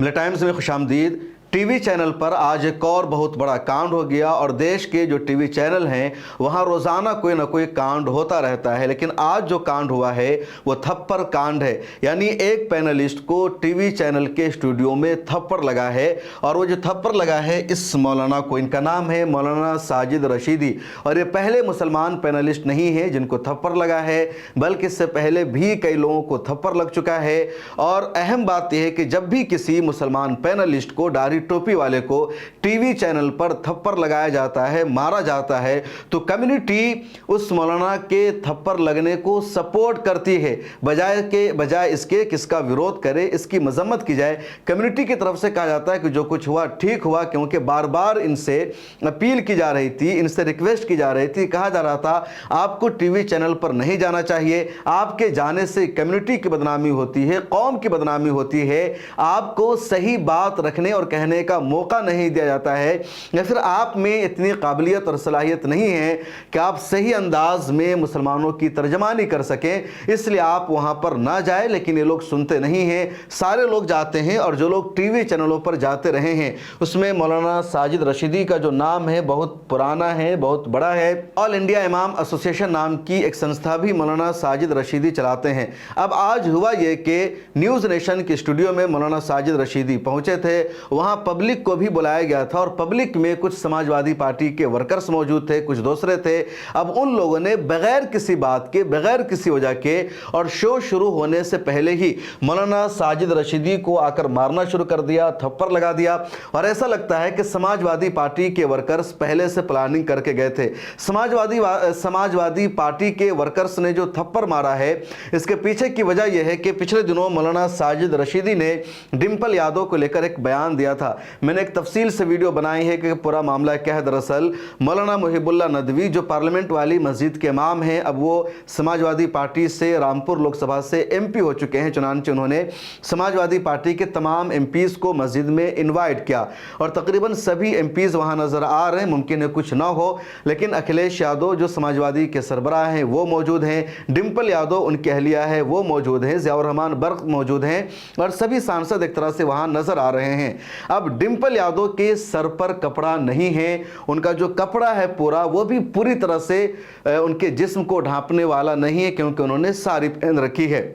मिले टाइम्स में खुशामदीद। TV channel पर आज एक और बहुत बड़ा कांड हो गया और देश के जो टीवी चैनल हैं वहां रोज़ाना कोई ना कोई कांड होता रहता है, लेकिन आज जो कांड हुआ है वो थप्पड़ कांड है। यानी एक पैनलिस्ट को टीवी चैनल के स्टूडियो में थप्पड़ लगा है और वो जो थप्पड़ लगा है इस मौलाना को, इनका नाम है मौलाना साजिद रशीदी, और ये पहले मुसलमान पैनलिस्ट नहीं है जिनको थप्पड़ लगा है, बल्कि इससे पहले भी कई लोगों को थप्पड़ लग चुका है। और अहम बात यह है कि जब भी किसी मुसलमान पैनलिस्ट को, दाढ़ी टोपी वाले को टीवी चैनल पर थप्पड़ लगाया जाता है, मारा जाता है, तो कम्युनिटी उस मौलाना के थप्पड़ लगने को सपोर्ट करती है, बजाय इसके किसका विरोध करे, इसकी मजम्मत की जाए। कम्युनिटी की तरफ से कहा जाता है कि जो कुछ हुआ ठीक हुआ, क्योंकि बार बार इनसे अपील की जा रही थी, इनसे रिक्वेस्ट की जा रही थी, कहा जा रहा था आपको टीवी चैनल पर नहीं जाना चाहिए, आपके जाने से कम्युनिटी की बदनामी होती है, कौम की बदनामी होती है, आपको सही बात रखने और कहने का मौका नहीं दिया जाता है, या फिर आप में इतनी काबिलियत और सलाहियत नहीं है कि आप सही अंदाज में मुसलमानों की तर्जमानी कर सकें, इसलिए आप वहां पर ना जाए। लेकिन ये लोग सुनते नहीं हैं, सारे लोग जाते हैं, और जो लोग टीवी चैनलों पर जाते रहे हैं उसमें मौलाना साजिद रशीदी का जो नाम है बहुत पुराना है, बहुत बड़ा है। ऑल इंडिया इमाम एसोसिएशन नाम की एक संस्था भी मौलाना साजिद रशीदी चलाते हैं। अब आज हुआ ये कि न्यूज़ नेशन के स्टूडियो में मौलाना साजिद रशीदी पहुंचे थे, वहां पब्लिक को भी बुलाया गया था, और पब्लिक में कुछ समाजवादी पार्टी के वर्कर्स मौजूद थे, कुछ दूसरे थे। अब उन लोगों ने बगैर किसी बात के, बगैर किसी वजह के, और शो शुरू होने से पहले ही मौलाना साजिद रशीदी को आकर मारना शुरू कर दिया, थप्पड़ लगा दिया। और ऐसा लगता है कि समाजवादी पार्टी के वर्कर्स पहले से प्लानिंग करके गए थे। समाजवादी पार्टी के वर्कर्स ने जो थप्पड़ मारा है, इसके पीछे की वजह यह है कि पिछले दिनों मौलाना साजिद रशीदी ने डिंपल यादव को लेकर एक बयान दिया था। मैंने एक तफसील से वीडियो बनाई है कि पूरा मामला क्या है। दरअसल मौलाना मुहिबुल्लाह नदवी जो पार्लियामेंट वाली मस्जिद के इमाम हैं, अब वो समाजवादी पार्टी से रामपुर लोकसभा से एमपी हो चुके हैं। चुनांचे उन्होंने समाजवादी पार्टी के तमाम एमपीज़ को मस्जिद में इन्वाइट किया, और तकरीबन सभी एमपीज़ वहाँ नज़र आ रहे हैं। मुमकिन है कुछ ना हो, लेकिन अखिलेश यादव जो समाजवादी के सरबराह हैं वो मौजूद हैं, डिंपल यादव उनकी अहलिया है वो मौजूद हैं, ज़ियाउर रहमान बर्क मौजूद हैं, और सभी सांसद एक तरह से वहाँ नज़र आ रहे हैं। अब डिंपल यादव के सर पर कपड़ा नहीं है, उनका जो कपड़ा है पूरा वो भी पूरी तरह से उनके जिस्म को ढांपने वाला नहीं है, क्योंकि उन्होंने साड़ी पहन रखी है।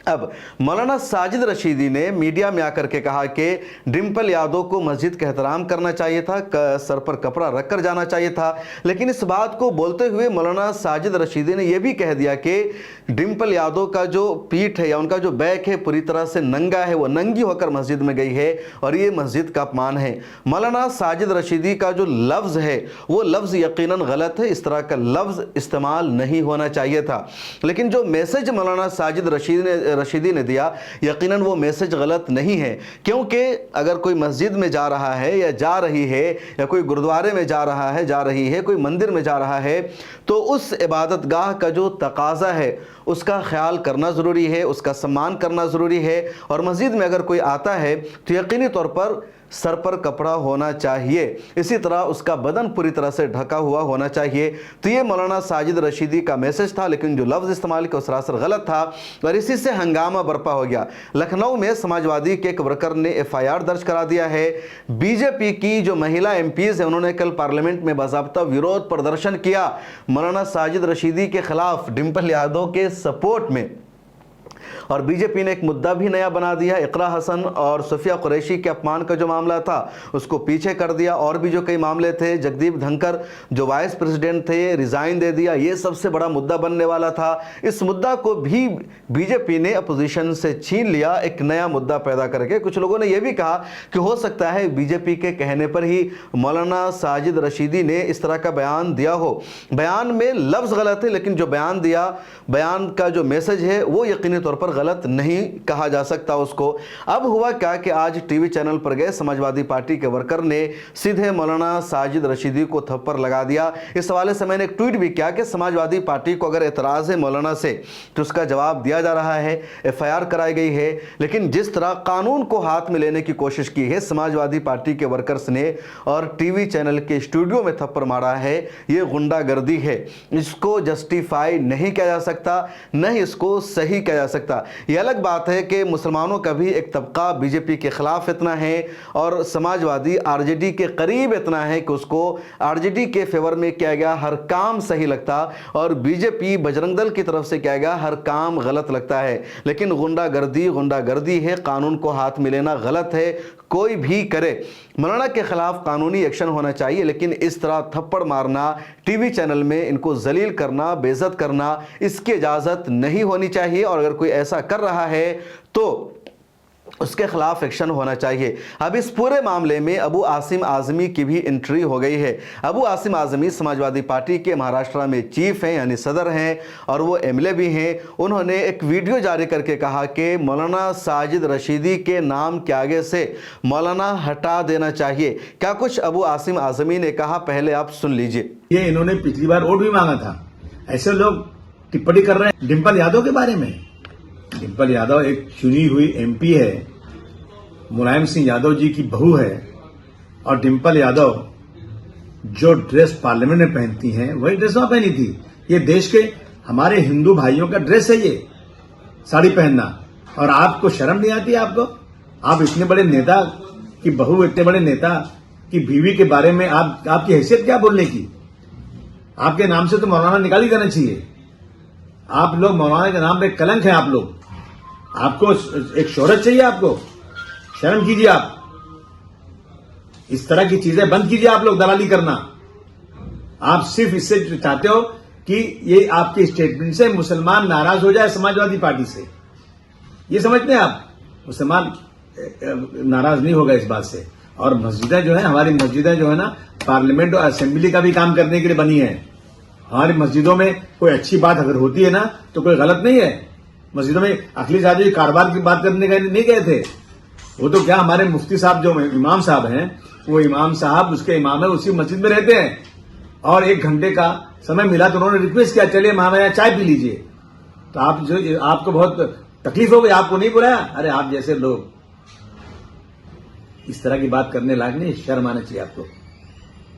अब मौलाना साजिद रशीदी ने मीडिया में आकर के कहा कि डिंपल यादव को मस्जिद का एहतराम करना चाहिए था, सर पर कपड़ा रख कर जाना चाहिए था। लेकिन इस बात को बोलते हुए मौलाना साजिद रशीदी ने यह भी कह दिया कि डिंपल यादव का जो पीठ है या उनका जो बैक है पूरी तरह से नंगा है, वो नंगी होकर मस्जिद में गई है, और ये मस्जिद का अपमान है। मौलाना साजिद रशीदी का जो लफ्ज़ है वो लफ्ज़ यकीनन गलत है, इस तरह का लफ्ज़ इस्तेमाल नहीं होना चाहिए था। लेकिन जो मैसेज मौलाना साजिद रशीदी ने दिया, यकीनन वो मैसेज गलत नहीं है, क्योंकि अगर कोई मस्जिद में जा रहा है या जा रही है, या कोई गुरुद्वारे में जा रहा है, जा रही है, कोई मंदिर में जा रहा है, तो उस इबादत गाह का जो तकाजा है उसका ख्याल करना ज़रूरी है, उसका सम्मान करना ज़रूरी है। और मस्जिद में अगर कोई आता है तो यकीनी तौर पर सर पर कपड़ा होना चाहिए, इसी तरह उसका बदन पूरी तरह से ढका हुआ होना चाहिए। तो ये मौलाना साजिद रशीदी का मैसेज था, लेकिन जो लफ्ज़ इस्तेमाल किया सरासर गलत था, और इसी से हंगामा बरपा हो गया। लखनऊ में समाजवादी के एक वर्कर ने FIR दर्ज करा दिया है। बीजेपी की जो महिला MPs है उन्होंने कल पार्लियामेंट में बाज़ाब्ता विरोध प्रदर्शन किया मौलाना साजिद रशीदी के खिलाफ, डिंपल यादव के सपोर्ट में। और बीजेपी ने एक मुद्दा भी नया बना दिया, इकरा हसन और सफिया कुरैशी के अपमान का जो मामला था उसको पीछे कर दिया, और भी जो कई मामले थे, जगदीप धनखड़ जो वाइस प्रेसिडेंट थे रिज़ाइन दे दिया, ये सबसे बड़ा मुद्दा बनने वाला था। इस मुद्दा को भी बीजेपी ने अपोजिशन से छीन लिया, एक नया मुद्दा पैदा करके। कुछ लोगों ने यह भी कहा कि हो सकता है बीजेपी के कहने पर ही मौलाना साजिद रशीदी ने इस तरह का बयान दिया हो। बयान में लफ्ज़ गलत है, लेकिन जो बयान दिया, बयान का जो मैसेज है वो यकीनी तौर पर गलत नहीं कहा जा सकता उसको। अब हुआ क्या कि आज टीवी चैनल पर गए समाजवादी पार्टी के वर्कर ने सीधे मौलाना साजिद रशीदी को थप्पड़ लगा दिया। इस हवाले से मैंने एक ट्वीट भी किया कि समाजवादी पार्टी को अगर एतराज़ है मौलाना से तो उसका जवाब दिया जा रहा है, FIR कराई गई है, लेकिन जिस तरह कानून को हाथ में लेने की कोशिश की है समाजवादी पार्टी के वर्कर्स ने और टीवी चैनल के स्टूडियो में थप्पड़ मारा है, ये गुंडागर्दी है। इसको जस्टिफाई नहीं किया जा सकता, न ही इसको सही किया जा सकता। ये अलग बात है कि मुसलमानों का भी एक तबका बीजेपी के खिलाफ इतना है और समाजवादी आरजेडी के करीब इतना है कि उसको आरजेडी के फेवर में किया गया हर काम सही लगता और बीजेपी बजरंग दल की तरफ से किया गया हर काम गलत लगता है। लेकिन गुंडागर्दी है, कानून को हाथ में लेना गलत है, कोई भी करे। मौलाना के खिलाफ कानूनी एक्शन होना चाहिए, लेकिन इस तरह थप्पड़ मारना, टीवी चैनल में इनको जलील करना, बेइज्जत करना, इसकी इजाज़त नहीं होनी चाहिए। और अगर कोई ऐसा कर रहा है तो उसके खिलाफ एक्शन होना चाहिए। अब इस पूरे मामले में अबू आसिम आज़मी की भी एंट्री हो गई है। अबू आसिम आज़मी समाजवादी पार्टी के महाराष्ट्र में चीफ हैं, यानी सदर हैं, और वो एमएलए भी हैं। उन्होंने एक वीडियो जारी करके कहा कि मौलाना साजिद रशीदी के नाम के आगे से मौलाना हटा देना चाहिए। क्या कुछ अबू आसिम आज़मी ने कहा, पहले आप सुन लीजिए। ये इन्होंने पिछली बार वोट भी मांगा था। ऐसे लोग टिप्पणी कर रहे हैं डिंपल यादव के बारे में। डिंपल यादव एक चुनी हुई एमपी है, मुलायम सिंह यादव जी की बहू है, और डिंपल यादव जो ड्रेस पार्लियामेंट में पहनती हैं वही ड्रेस वहां पहनी थी। ये देश के हमारे हिंदू भाइयों का ड्रेस है, ये साड़ी पहनना। और आपको शर्म नहीं आती? आप इतने बड़े नेता की बहू, इतने बड़े नेता की बीवी के बारे में आपकी हैसियत क्या बोलने की? आपके नाम से तो मौलाना निकाल ही देना चाहिए। आप लोग मौलाना के नाम पे कलंक है। आपको एक शोहरत चाहिए, आपको शर्म कीजिए। आप इस तरह की चीजें बंद कीजिए। आप लोग दलाली करना, आप सिर्फ इससे चाहते हो कि ये आपके स्टेटमेंट से मुसलमान नाराज हो जाए समाजवादी पार्टी से। ये समझते हैं आप, मुसलमान नाराज नहीं होगा इस बात से। और मस्जिदें जो है, हमारी मस्जिदें जो है ना, पार्लियामेंट और असेंबली का भी काम करने के लिए बनी है। हमारी मस्जिदों में कोई अच्छी बात अगर होती है ना तो कोई गलत नहीं है। मस्जिदों में अखिलेश यादव जी कारोबार की बात करने का नहीं गए थे। वो तो क्या, हमारे मुफ्ती साहब जो इमाम साहब हैं, वो इमाम साहब, उसके इमाम है, उसी मस्जिद में रहते हैं। और 1 घंटे का समय मिला तो उन्होंने रिक्वेस्ट किया, चलिए हमारे यहाँ चाय पी लीजिए। तो आपको बहुत तकलीफ हो गई, आपको नहीं बुलाया। अरे आप जैसे लोग इस तरह की बात करने लायक नहीं, शर्म आना चाहिए आपको।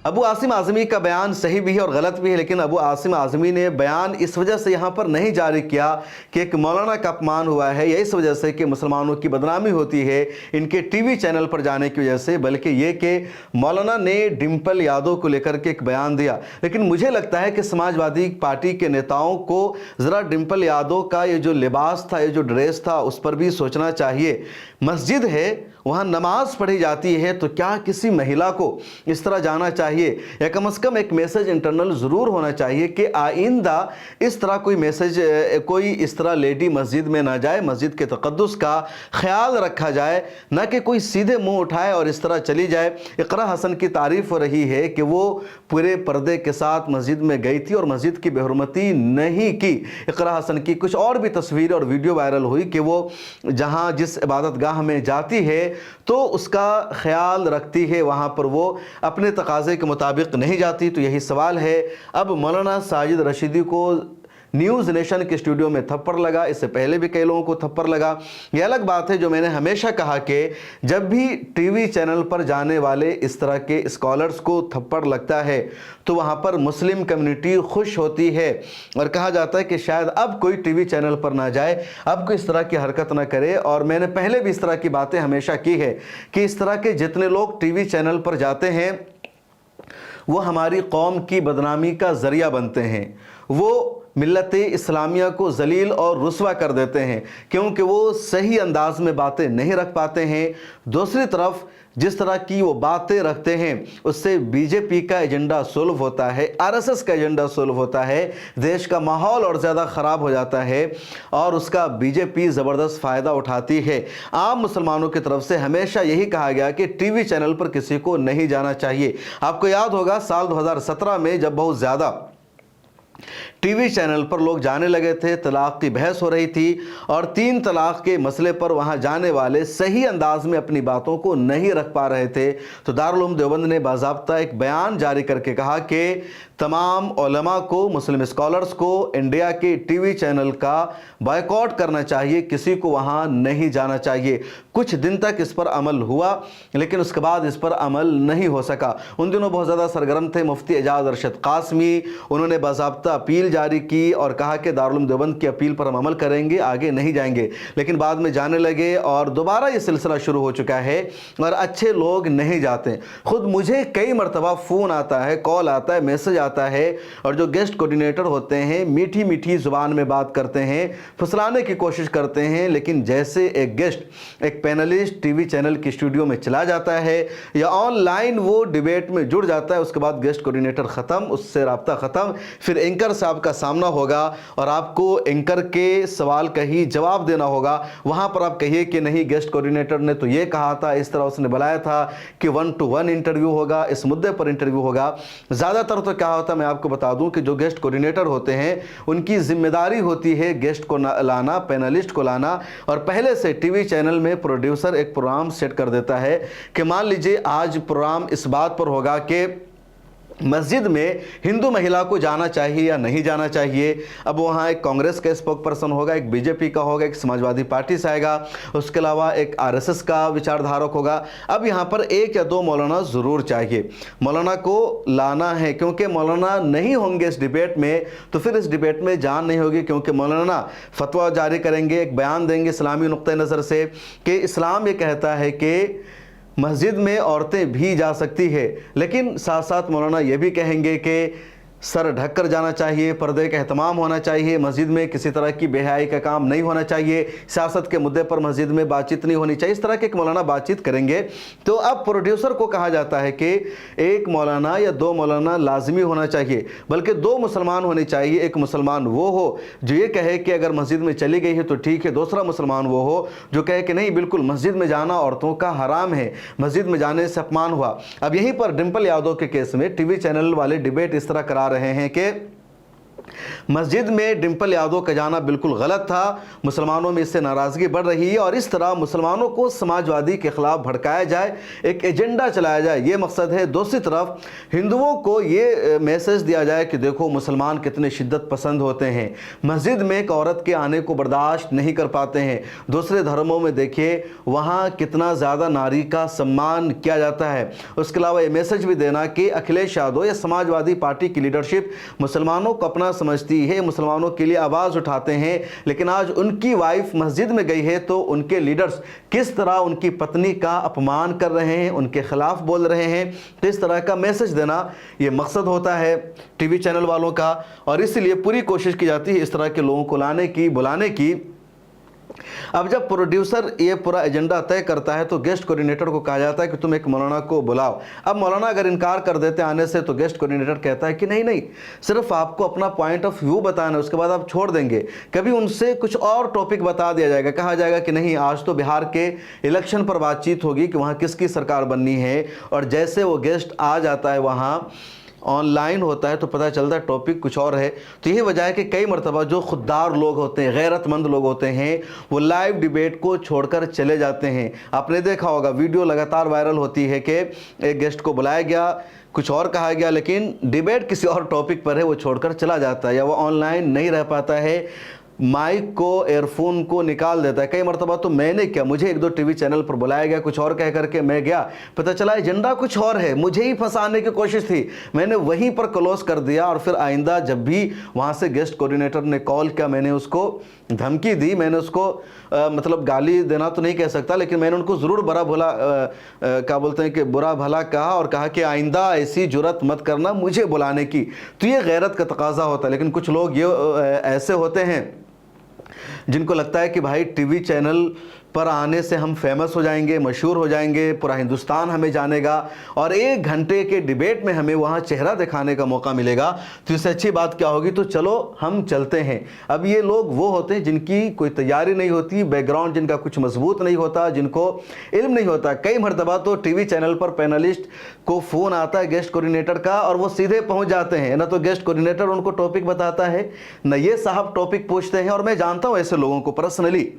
अबू आसिम आज़मी का बयान सही भी है और गलत भी है, लेकिन अबू आसिम आज़मी ने बयान इस वजह से यहाँ पर नहीं जारी किया कि एक मौलाना का अपमान हुआ है या इस वजह से कि मुसलमानों की बदनामी होती है इनके टीवी चैनल पर जाने की वजह से, बल्कि ये कि मौलाना ने डिंपल यादव को लेकर के एक बयान दिया। लेकिन मुझे लगता है कि समाजवादी पार्टी के नेताओं को ज़रा डिंपल यादव का ये जो लिबास था, ये जो ड्रेस था, उस पर भी सोचना चाहिए। मस्जिद है, वहाँ नमाज पढ़ी जाती है, तो क्या किसी महिला को इस तरह जाना चाहिए? या कम से कम एक मैसेज इंटरनल ज़रूर होना चाहिए कि आइंदा इस तरह कोई मैसेज, कोई इस तरह लेडी मस्जिद में ना जाए, मस्जिद के तक़द्दुस का ख्याल रखा जाए, ना कि कोई सीधे मुंह उठाए और इस तरह चली जाए। इकरा हसन की तारीफ़ हो रही है कि वो पूरे पर्दे के साथ मस्जिद में गई थी और मस्जिद की बेहुरमती नहीं की। इकरा हसन की कुछ और भी तस्वीरें और वीडियो वायरल हुई कि वो जहाँ जिस इबादतगाह में जाती है तो उसका ख्याल रखती है, वहाँ पर वो अपने तकाज़े के मुताबिक नहीं जाती। तो यही सवाल है। अब मौलाना साजिद रशीदी को न्यूज़ नेशन के स्टूडियो में थप्पड़ लगा, इससे पहले भी कई लोगों को थप्पड़ लगा। यह अलग बात है जो मैंने हमेशा कहा कि जब भी टीवी चैनल पर जाने वाले इस तरह के स्कॉलर्स को थप्पड़ लगता है तो वहाँ पर मुस्लिम कम्युनिटी खुश होती है और कहा जाता है कि शायद अब कोई टीवी चैनल पर ना जाए, अब कोई इस तरह की हरकत ना करे। और मैंने पहले भी इस तरह की बातें हमेशा की है कि इस तरह के जितने लोग टीवी चैनल पर जाते हैं वो हमारी कौम की बदनामी का ज़रिया बनते हैं। वो मिल्लत इस्लामिया को जलील और रुस्वा कर देते हैं क्योंकि वो सही अंदाज में बातें नहीं रख पाते हैं। दूसरी तरफ जिस तरह की वो बातें रखते हैं उससे बीजेपी का एजेंडा सोल्व होता है, आरएसएस का एजेंडा सोल्व होता है, देश का माहौल और ज़्यादा ख़राब हो जाता है और उसका बीजेपी ज़बरदस्त फ़ायदा उठाती है। आम मुसलमानों की तरफ से हमेशा यही कहा गया कि टीवी चैनल पर किसी को नहीं जाना चाहिए। आपको याद होगा साल 2017 में जब बहुत ज़्यादा टीवी चैनल पर लोग जाने लगे थे, तलाक की बहस हो रही थी और 3 तलाक के मसले पर वहां जाने वाले सही अंदाज में अपनी बातों को नहीं रख पा रहे थे, तो दारुल उलूम देवबंद ने बाज़ाब्ता एक बयान जारी करके कहा कि तमाम उलमा को, मुस्लिम स्कॉलर्स को इंडिया के टीवी चैनल का बायकॉट करना चाहिए, किसी को वहां नहीं जाना चाहिए। कुछ दिन तक इस पर अमल हुआ लेकिन उसके बाद इस पर अमल नहीं हो सका। उन दिनों बहुत ज़्यादा सरगर्म थे मुफ्ती एजाज अरशद कासमी, उन्होंने बाज़ाब्ता अपील अपील जारी की और कहा कि दारुल उलूम देवबंद की अपील पर हम अमल करेंगे, आगे नहीं जाएंगे। लेकिन बाद में जाने लगे और दोबारा ये सिलसिला शुरू हो चुका है और अच्छे लोग नहीं जाते। खुद मुझे कई मरतबा फ़ोन आता है, कॉल आता है, मैसेज आता है और जो गेस्ट कोऑर्डिनेटर होते हैं मीठी मीठी ज़ुबान में बात करते हैं, फुसलाने की कोशिश करते हैं, लेकिन जैसे एक गेस्ट, एक पैनलिस्ट टीवी चैनल की स्टूडियो में चला जाता है या ऑनलाइन वो डिबेट में जुड़ जाता है, उसके बाद गेस्ट कोऑर्डिनेटर ख़त्म, उससे राब्ता ख़त्म। फिर एंकर से आपका सामना होगा और आपको एंकर के सवाल का ही जवाब देना होगा। वहाँ पर आप कहिए कि नहीं गेस्ट कोऑर्डिनेटर ने तो ये कहा था, इस तरह उसने बुलाया था कि 1-to-1 इंटरव्यू होगा, इस मुद्दे पर इंटरव्यू होगा। ज़्यादातर तो क्या होता है मैं आपको बता दूं कि जो गेस्ट कोऑर्डिनेटर होते हैं उनकी जिम्मेदारी होती है गेस्ट को लाना, पैनलिस्ट को लाना, और पहले से टीवी चैनल में प्रोड्यूसर एक प्रोग्राम सेट कर देता है कि मान लीजिए आज प्रोग्राम इस बात पर होगा कि मस्जिद में हिंदू महिला को जाना चाहिए या नहीं जाना चाहिए। अब वहाँ एक कांग्रेस का स्पोक पर्सन होगा, एक बीजेपी का होगा, एक समाजवादी पार्टी से आएगा, उसके अलावा एक आरएसएस का विचारधारक होगा। अब यहाँ पर एक या दो मौलाना ज़रूर चाहिए, मौलाना को लाना है, क्योंकि मौलाना नहीं होंगे इस डिबेट में तो फिर इस डिबेट में जान नहीं होगी, क्योंकि मौलाना फतवा जारी करेंगे, एक बयान देंगे इस्लामी नुक्ते नज़र से कि इस्लाम ये कहता है कि मस्जिद में औरतें भी जा सकती है, लेकिन साथ साथ मौलाना ये भी कहेंगे कि सर ढक कर जाना चाहिए, पर्दे का एहतमाम होना चाहिए, मस्जिद में किसी तरह की बेहयाई का काम नहीं होना चाहिए, सियासत के मुद्दे पर मस्जिद में बातचीत नहीं होनी चाहिए। इस तरह के एक मौलाना बातचीत करेंगे। तो अब प्रोड्यूसर को कहा जाता है कि एक मौलाना या दो मौलाना लाजमी होना चाहिए, बल्कि दो मुसलमान होने चाहिए। एक मुसलमान वो हो जो ये कहे कि अगर मस्जिद में चली गई है तो ठीक है, दूसरा मुसलमान वो हो जो कहे कि नहीं बिल्कुल मस्जिद में जाना औरतों का हराम है, मस्जिद में जाने से अपमान हुआ। अब यहीं पर डिम्पल यादव के केस में टीवी चैनल वाले डिबेट इस तरह करा रहे हैं कि मस्जिद में डिम्पल यादव का जाना बिल्कुल गलत था, मुसलमानों में इससे नाराज़गी बढ़ रही है और इस तरह मुसलमानों को समाजवादी के खिलाफ भड़काया जाए, एक एजेंडा चलाया जाए, ये मकसद है। दूसरी तरफ हिंदुओं को ये मैसेज दिया जाए कि देखो मुसलमान कितने शिद्दत पसंद होते हैं, मस्जिद में एक औरत के आने को बर्दाश्त नहीं कर पाते हैं। दूसरे धर्मों में देखिए वहाँ कितना ज़्यादा नारी का सम्मान किया जाता है। उसके अलावा ये मैसेज भी देना कि अखिलेश यादव या समाजवादी पार्टी की लीडरशिप मुसलमानों को अपना समझती है, मुसलमानों के लिए आवाज़ उठाते हैं, लेकिन आज उनकी वाइफ मस्जिद में गई है तो उनके लीडर्स किस तरह उनकी पत्नी का अपमान कर रहे हैं, उनके खिलाफ बोल रहे हैं। तो इस तरह का मैसेज देना ये मकसद होता है टीवी चैनल वालों का, और इसलिए पूरी कोशिश की जाती है इस तरह के लोगों को लाने की, बुलाने की। अब जब प्रोड्यूसर ये पूरा एजेंडा तय करता है तो गेस्ट कोऑर्डिनेटर को कहा जाता है कि तुम एक मौलाना को बुलाओ। अब मौलाना अगर इनकार कर देते आने से तो गेस्ट कोऑर्डिनेटर कहता है कि नहीं नहीं, सिर्फ आपको अपना पॉइंट ऑफ व्यू बताना है, उसके बाद आप छोड़ देंगे। कभी उनसे कुछ और टॉपिक बता दिया जाएगा, कहा जाएगा कि नहीं आज तो बिहार के इलेक्शन पर बातचीत होगी कि वहाँ किसकी सरकार बननी है, और जैसे वो गेस्ट आ जाता है वहाँ ऑनलाइन होता है तो पता चलता है टॉपिक कुछ और है। तो यही वजह है कि कई मरतबा जो खुददार लोग होते हैं, गैरतमंद लोग होते हैं, वो लाइव डिबेट को छोड़कर चले जाते हैं। आपने देखा होगा वीडियो लगातार वायरल होती है कि एक गेस्ट को बुलाया गया, कुछ और कहा गया, लेकिन डिबेट किसी और टॉपिक पर है, वो छोड़कर चला जाता है या वो ऑनलाइन नहीं रह पाता है, माइक को, एयरफोन को निकाल देता है। कई मरतबा तो मैंने क्या, मुझे एक दो टीवी चैनल पर बुलाया गया, कुछ और कह करके मैं गया, पता चला एजेंडा कुछ और है, मुझे ही फंसाने की कोशिश थी, मैंने वहीं पर क्लोज कर दिया। और फिर आइंदा जब भी वहाँ से गेस्ट कोऑर्डिनेटर ने कॉल किया, मैंने उसको धमकी दी, मैंने उसको मतलब गाली देना तो नहीं कह सकता, लेकिन मैंने उनको ज़रूर बुरा भला क्या बोलते हैं कि बुरा भला कहा और कहा कि आइंदा ऐसी जुर्रत मत करना मुझे बुलाने की। तो ये गैरत का तकाजा होता है। लेकिन कुछ लोग ये ऐसे होते हैं जिनको लगता है कि भाई टीवी चैनल पर आने से हम फेमस हो जाएंगे, मशहूर हो जाएंगे, पूरा हिंदुस्तान हमें जानेगा और 1 घंटे के डिबेट में हमें वहाँ चेहरा दिखाने का मौका मिलेगा, तो इससे अच्छी बात क्या होगी, तो चलो हम चलते हैं। अब ये लोग वो होते हैं जिनकी कोई तैयारी नहीं होती, बैकग्राउंड जिनका कुछ मजबूत नहीं होता, जिनको इल्म नहीं होता। कई मरतबा तो टीवी चैनल पर पैनलिस्ट को फ़ोन आता है गेस्ट कोऑर्डिनेटर का और वो सीधे पहुँच जाते हैं, ना तो गेस्ट कोऑर्डिनेटर उनको टॉपिक बताता है, न ये साहब टॉपिक पूछते हैं। और मैं जानता हूँ ऐसे लोगों को पर्सनली,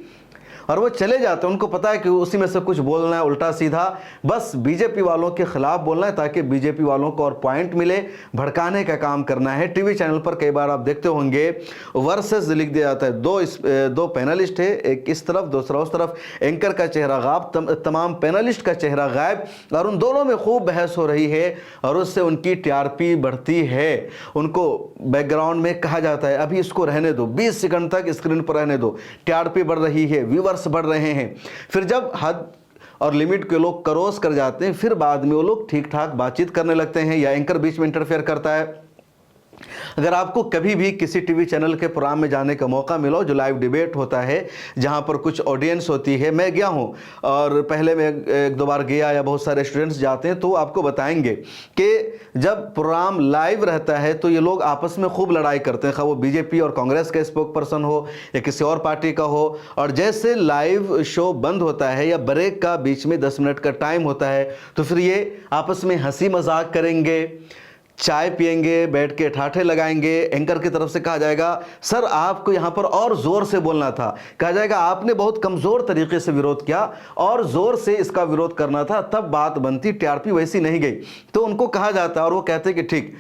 और वो चले जाते हैं। उनको पता है कि उसी में से कुछ बोलना है उल्टा सीधा, बस बीजेपी वालों के खिलाफ बोलना है ताकि बीजेपी वालों को और पॉइंट मिले, भड़काने का काम करना है। टीवी चैनल पर कई बार आप देखते होंगे वर्सेस लिख दिया जाता है, दो पैनलिस्ट है, एक इस तरफ दूसरा उस तरफ, एंकर का चेहरा गायब, तमाम पैनलिस्ट का चेहरा गायब, और उन दोनों में खूब बहस हो रही है और उससे उनकी टीआरपी बढ़ती है। उनको बैकग्राउंड में कहा जाता है अभी इसको रहने दो, 20 सेकंड तक स्क्रीन पर रहने दो, टीआरपी बढ़ रही है, व्यूअर्स बढ़ रहे हैं। फिर जब हद और लिमिट के लोग क्रॉस कर जाते हैं, फिर बाद में वो लोग ठीक ठाक बातचीत करने लगते हैं या एंकर बीच में इंटरफेयर करता है। अगर आपको कभी भी किसी टीवी चैनल के प्रोग्राम में जाने का मौका मिला जो लाइव डिबेट होता है, जहां पर कुछ ऑडियंस होती है, मैं गया हूं और पहले मैं एक दो बार गया या बहुत सारे स्टूडेंट्स जाते हैं, तो आपको बताएंगे कि जब प्रोग्राम लाइव रहता है तो ये लोग आपस में खूब लड़ाई करते हैं, खा वो बीजेपी और कांग्रेस का स्पोक पर्सन हो या किसी और पार्टी का हो। और जैसे लाइव शो बंद होता है या ब्रेक का बीच में 10 मिनट का टाइम होता है, तो फिर ये आपस में हंसी मजाक करेंगे, चाय पिएंगे, बैठ के ठाठे लगाएंगे। एंकर की तरफ से कहा जाएगा सर आपको यहाँ पर और जोर से बोलना था, कहा जाएगा आपने बहुत कमजोर तरीके से विरोध किया और जोर से इसका विरोध करना था, तब बात बनती, टीआरपी वैसी नहीं गई। तो उनको कहा जाता है और वो कहते कि ठीक,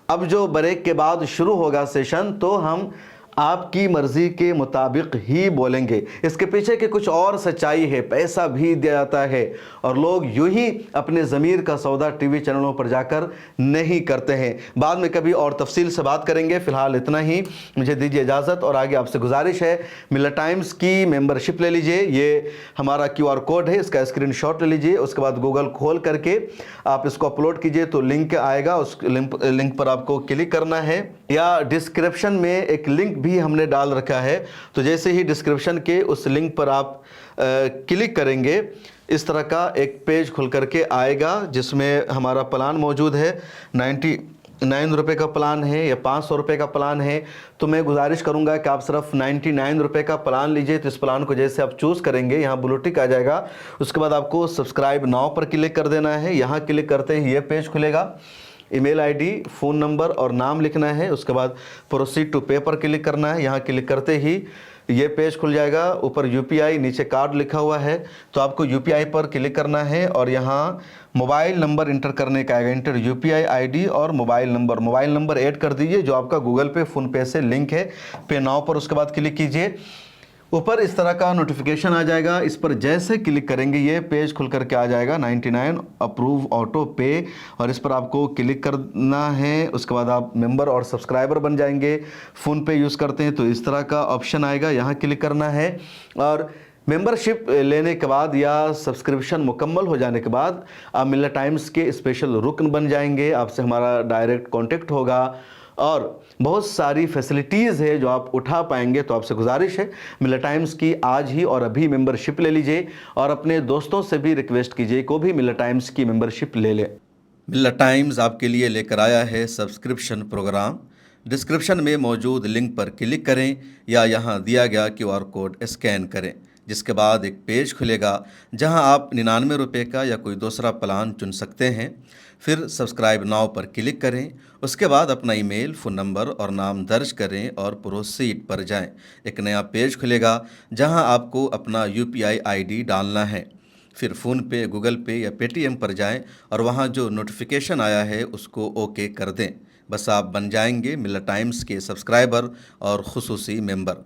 अब जो ब्रेक के बाद शुरू होगा सेशन तो हम आपकी मर्जी के मुताबिक ही बोलेंगे। इसके पीछे की कुछ और सच्चाई है, पैसा भी दिया जाता है और लोग यूं ही अपने ज़मीर का सौदा टीवी चैनलों पर जाकर नहीं करते हैं। बाद में कभी और तफसील से बात करेंगे, फिलहाल इतना ही, मुझे दीजिए इजाज़त। और आगे आपसे गुजारिश है, मिलत टाइम्स की मेंबरशिप ले लीजिए, ये हमारा QR कोड है, इसका स्क्रीनशॉट ले लीजिए, उसके बाद गूगल खोल करके आप इसको अपलोड कीजिए तो लिंक आएगा, उस लिंक पर आपको क्लिक करना है, या डिस्क्रिप्शन में एक लिंक भी हमने डाल रखा है, तो जैसे ही डिस्क्रिप्शन के उस लिंक पर आप क्लिक करेंगे, इस तरह का एक पेज खुल करके आएगा जिसमें हमारा प्लान मौजूद है। 99 रुपये का प्लान है या 500 रुपये का प्लान है, तो मैं गुजारिश करूंगा कि आप सिर्फ 99 रुपये का प्लान लीजिए। तो इस प्लान को जैसे आप चूज़ करेंगे, यहाँ ब्लू टिक आ जाएगा, उसके बाद आपको सब्सक्राइब नाउ पर क्लिक कर देना है। यहाँ क्लिक करते ही ये पेज खुलेगा, ईमेल आईडी, फ़ोन नंबर और नाम लिखना है, उसके बाद प्रोसीड टू पे पर क्लिक करना है। यहाँ क्लिक करते ही ये पेज खुल जाएगा, ऊपर UPI नीचे कार्ड लिखा हुआ है, तो आपको UPI पर क्लिक करना है और यहाँ मोबाइल नंबर इंटर करने का आएगा, इंटर UPI ID और मोबाइल नंबर ऐड कर दीजिए जो आपका गूगल पे, फ़ोन पे से लिंक है। पे नाउ पर उसके बाद क्लिक कीजिए, ऊपर इस तरह का नोटिफिकेशन आ जाएगा, इस पर जैसे क्लिक करेंगे ये पेज खुल करके आ जाएगा 99 अप्रूव ऑटो पे, और इस पर आपको क्लिक करना है। उसके बाद आप मेंबर और सब्सक्राइबर बन जाएंगे। फ़ोन पे यूज़ करते हैं तो इस तरह का ऑप्शन आएगा, यहाँ क्लिक करना है और मेंबरशिप लेने के बाद या सब्सक्रिप्शन मुकम्मल हो जाने के बाद आप मिलत टाइम्स के स्पेशल रुकन बन जाएंगे। आपसे हमारा डायरेक्ट कॉन्टेक्ट होगा और बहुत सारी फैसिलिटीज़ है जो आप उठा पाएंगे। तो आपसे गुजारिश है, मिलत टाइम्स की आज ही और अभी मेंबरशिप ले लीजिए और अपने दोस्तों से भी रिक्वेस्ट कीजिए को भी मिलत टाइम्स की मेंबरशिप ले ले। मिलत टाइम्स आपके लिए लेकर आया है सब्सक्रिप्शन प्रोग्राम। डिस्क्रिप्शन में मौजूद लिंक पर क्लिक करें या यहाँ दिया गया QR कोड स्कैन करें, जिसके बाद एक पेज खुलेगा जहां आप 99 रुपये का या कोई दूसरा प्लान चुन सकते हैं। फिर सब्सक्राइब नाउ पर क्लिक करें, उसके बाद अपना ईमेल, फ़ोन नंबर और नाम दर्ज करें और प्रोसीड पर जाएं। एक नया पेज खुलेगा जहां आपको अपना UPI ID डालना है। फिर फ़ोन पे, गूगल पे या पेटीएम पर जाएं और वहां जो नोटिफिकेशन आया है उसको ओके कर दें। बस आप बन जाएंगे मिलत टाइम्स के सब्सक्राइबर और खुसूसी मेंबर।